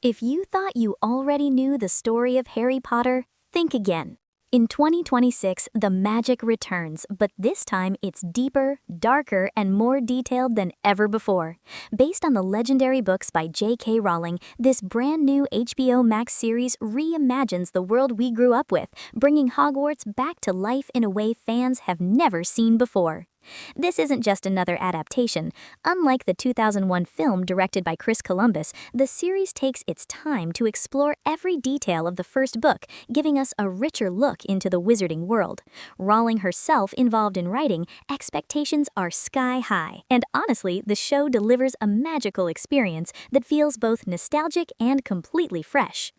If you thought you already knew the story of Harry Potter, think again. In 2026, the magic returns, but this time it's deeper, darker, and more detailed than ever before. Based on the legendary books by J.K. Rowling, this brand new HBO Max series reimagines the world we grew up with, bringing Hogwarts back to life in a way fans have never seen before. This isn't just another adaptation. Unlike the 2001 film directed by Chris Columbus, the series takes its time to explore every detail of the first book, giving us a richer look into the wizarding world. Rowling herself involved in writing, expectations are sky high, and honestly, the show delivers a magical experience that feels both nostalgic and completely fresh.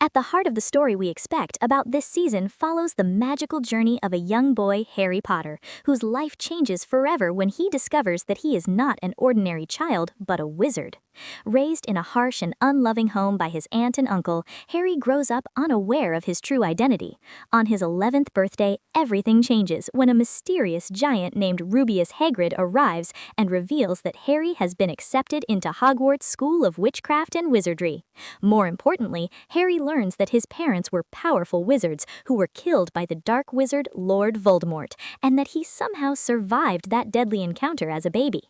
At the heart of the story we expect about this season follows the magical journey of a young boy, Harry Potter, whose life changes forever when he discovers that he is not an ordinary child, but a wizard. Raised in a harsh and unloving home by his aunt and uncle, Harry grows up unaware of his true identity. On his 11th birthday, everything changes when a mysterious giant named Rubeus Hagrid arrives and reveals that Harry has been accepted into Hogwarts School of Witchcraft and Wizardry. More importantly, Harry learns that his parents were powerful wizards who were killed by the dark wizard Lord Voldemort, and that he somehow survived that deadly encounter as a baby.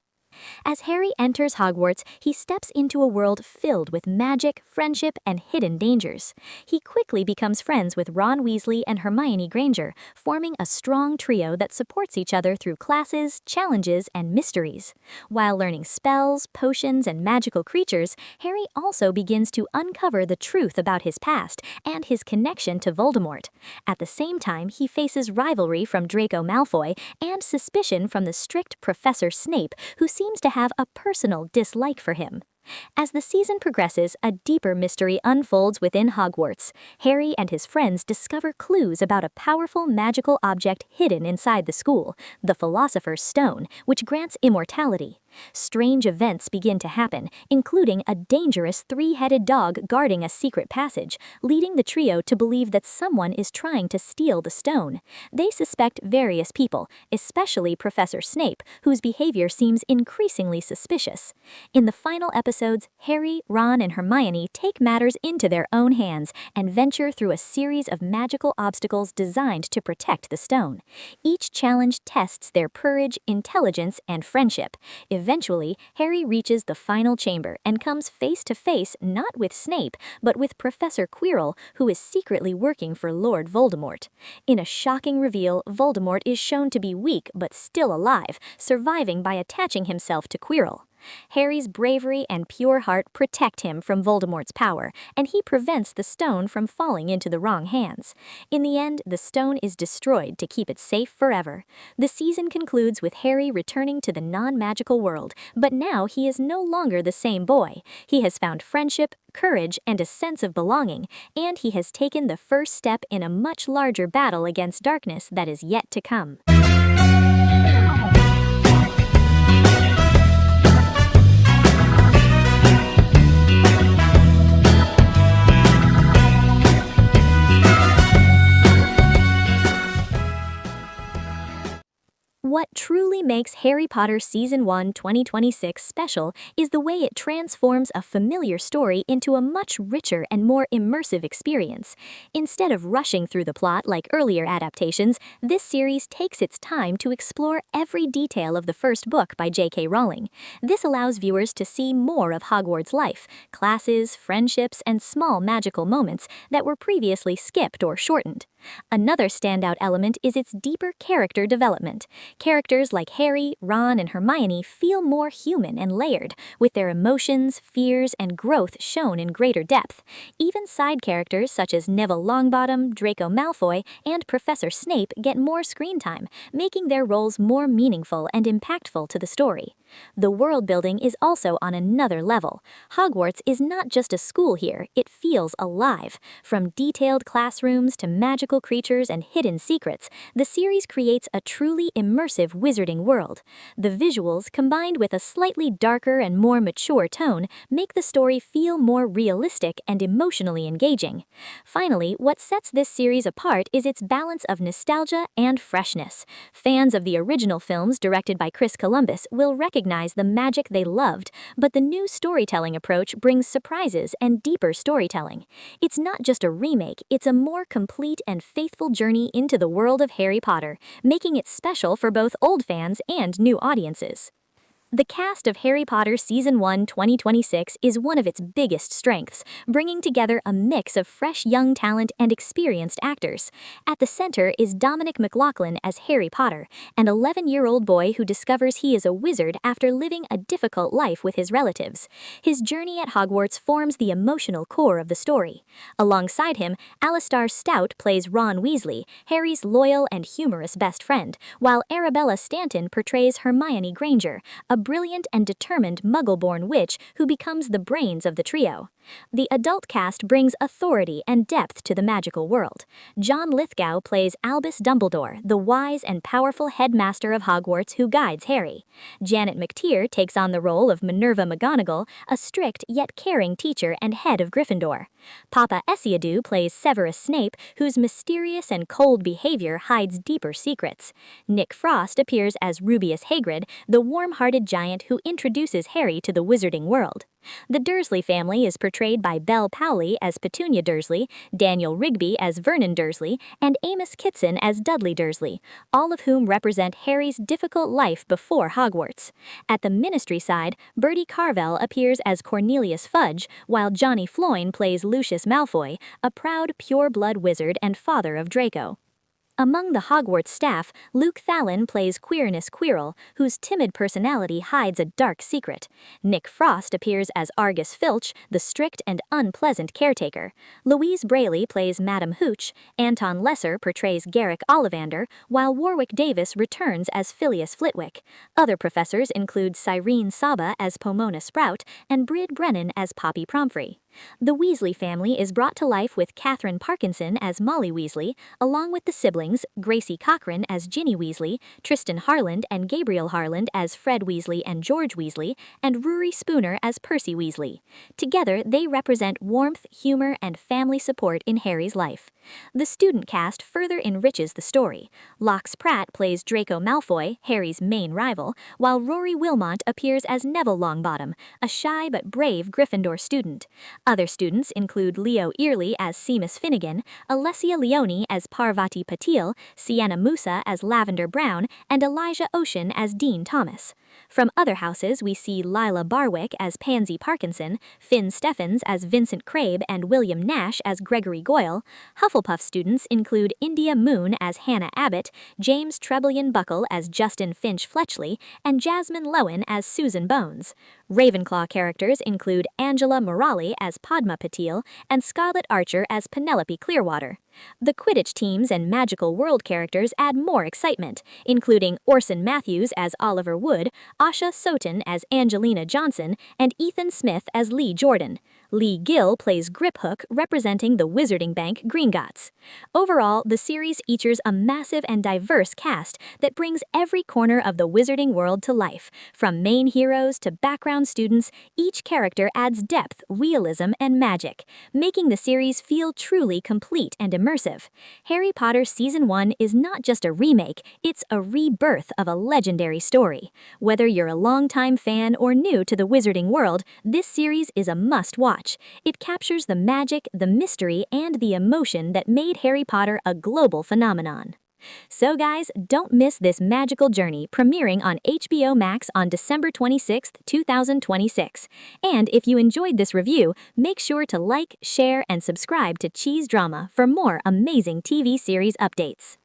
As Harry enters Hogwarts, he steps into a world filled with magic, friendship, and hidden dangers. He quickly becomes friends with Ron Weasley and Hermione Granger, forming a strong trio that supports each other through classes, challenges, and mysteries. While learning spells, potions, and magical creatures, Harry also begins to uncover the truth about his past and his connection to Voldemort. At the same time, he faces rivalry from Draco Malfoy and suspicion from the strict Professor Snape, who seems to have a personal dislike for him. As the season progresses, a deeper mystery unfolds within Hogwarts. Harry and his friends discover clues about a powerful magical object hidden inside the school, the Philosopher's Stone, which grants immortality. Strange events begin to happen, including a dangerous three-headed dog guarding a secret passage, leading the trio to believe that someone is trying to steal the stone. They suspect various people, especially Professor Snape, whose behavior seems increasingly suspicious. In the final episodes, Harry, Ron, and Hermione take matters into their own hands and venture through a series of magical obstacles designed to protect the stone. Each challenge tests their courage, intelligence, and friendship. Eventually, Harry reaches the final chamber and comes face to face not with Snape, but with Professor Quirrell, who is secretly working for Lord Voldemort. In a shocking reveal, Voldemort is shown to be weak but still alive, surviving by attaching himself to Quirrell. Harry's bravery and pure heart protect him from Voldemort's power, and he prevents the stone from falling into the wrong hands. In the end, the stone is destroyed to keep it safe forever. The season concludes with Harry returning to the non-magical world, but now he is no longer the same boy. He has found friendship, courage, and a sense of belonging, and he has taken the first step in a much larger battle against darkness that is yet to come. What truly makes Harry Potter Season 1 2026 special is the way it transforms a familiar story into a much richer and more immersive experience. Instead of rushing through the plot like earlier adaptations, this series takes its time to explore every detail of the first book by J.K. Rowling. This allows viewers to see more of Hogwarts life, classes, friendships, and small magical moments that were previously skipped or shortened. Another standout element is its deeper character development. Characters like Harry, Ron, and Hermione feel more human and layered, with their emotions, fears, and growth shown in greater depth. Even side characters such as Neville Longbottom, Draco Malfoy, and Professor Snape get more screen time, making their roles more meaningful and impactful to the story. The world building is also on another level. Hogwarts is not just a school here, it feels alive. From detailed classrooms to magical magical creatures and hidden secrets, the series creates a truly immersive wizarding world. The visuals, combined with a slightly darker and more mature tone, make the story feel more realistic and emotionally engaging. Finally, what sets this series apart is its balance of nostalgia and freshness. Fans of the original films directed by Chris Columbus will recognize the magic they loved, but the new storytelling approach brings surprises and deeper storytelling. It's not just a remake, it's a more complete and faithful journey into the world of Harry Potter, making it special for both old fans and new audiences. The cast of Harry Potter Season 1 2026 is one of its biggest strengths, bringing together a mix of fresh young talent and experienced actors. At the center is Dominic McLaughlin as Harry Potter, an 11-year-old boy who discovers he is a wizard after living a difficult life with his relatives. His journey at Hogwarts forms the emotional core of the story. Alongside him, Alistair Stout plays Ron Weasley, Harry's loyal and humorous best friend, while Arabella Stanton portrays Hermione Granger, a brilliant and determined Muggle-born witch who becomes the brains of the trio. The adult cast brings authority and depth to the magical world. John Lithgow plays Albus Dumbledore, the wise and powerful headmaster of Hogwarts who guides Harry. Janet McTeer takes on the role of Minerva McGonagall, a strict yet caring teacher and head of Gryffindor. Papa Esiaду plays Severus Snape, whose mysterious and cold behavior hides deeper secrets. Nick Frost appears as Rubeus Hagrid, the warm-hearted giant who introduces Harry to the wizarding world. The Dursley family is portrayed by Belle Powley as Petunia Dursley, Daniel Rigby as Vernon Dursley, and Amos Kitson as Dudley Dursley, all of whom represent Harry's difficult life before Hogwarts. At the ministry side, Bertie Carvel appears as Cornelius Fudge, while Johnny Floyne plays Lucius Malfoy, a proud pure-blood wizard and father of Draco. Among the Hogwarts staff, Luke Thallin plays Quirinius Quirrell, whose timid personality hides a dark secret. Nick Frost appears as Argus Filch, the strict and unpleasant caretaker. Louise Brayley plays Madame Hooch, Anton Lesser portrays Garrick Ollivander, while Warwick Davis returns as Phileas Flitwick. Other professors include Cyrene Saba as Pomona Sprout and Brid Brennan as Poppy Pomfrey. The Weasley family is brought to life with Catherine Parkinson as Molly Weasley, along with the siblings Gracie Cochran as Ginny Weasley, Tristan Harland and Gabriel Harland as Fred Weasley and George Weasley, and Rory Spooner as Percy Weasley. Together, they represent warmth, humor, and family support in Harry's life. The student cast further enriches the story. Lox Pratt plays Draco Malfoy, Harry's main rival, while Rory Wilmot appears as Neville Longbottom, a shy but brave Gryffindor student. Other students include Leo Early as Seamus Finnegan, Alessia Leone as Parvati Patil, Sienna Musa as Lavender Brown, and Elijah Ocean as Dean Thomas. From other houses, we see Lila Barwick as Pansy Parkinson, Finn Steffens as Vincent Crabe and William Nash as Gregory Goyle. Hufflepuff students include India Moon as Hannah Abbott, James Trevelyan Buckle as Justin Finch Fletchley, and Jasmine Lowen as Susan Bones. Ravenclaw characters include Angela Morali as Padma Patil and Scarlet Archer as Penelope Clearwater. The Quidditch teams and Magical World characters add more excitement, including Orson Matthews as Oliver Wood, Asha Sotin as Angelina Johnson, and Ethan Smith as Lee Jordan. Lee Gill plays Griphook, representing the Wizarding Bank Gringotts. Overall, the series features a massive and diverse cast that brings every corner of the wizarding world to life. From main heroes to background students, each character adds depth, realism, and magic, making the series feel truly complete and immersive. Harry Potter Season 1 is not just a remake, it's a rebirth of a legendary story. Whether you're a longtime fan or new to the wizarding world, this series is a must-watch. It captures the magic, the mystery, and the emotion that made Harry Potter a global phenomenon. So guys, don't miss this magical journey premiering on HBO Max on December 26, 2026. And if you enjoyed this review, make sure to like, share, and subscribe to Cheese Drama for more amazing TV series updates.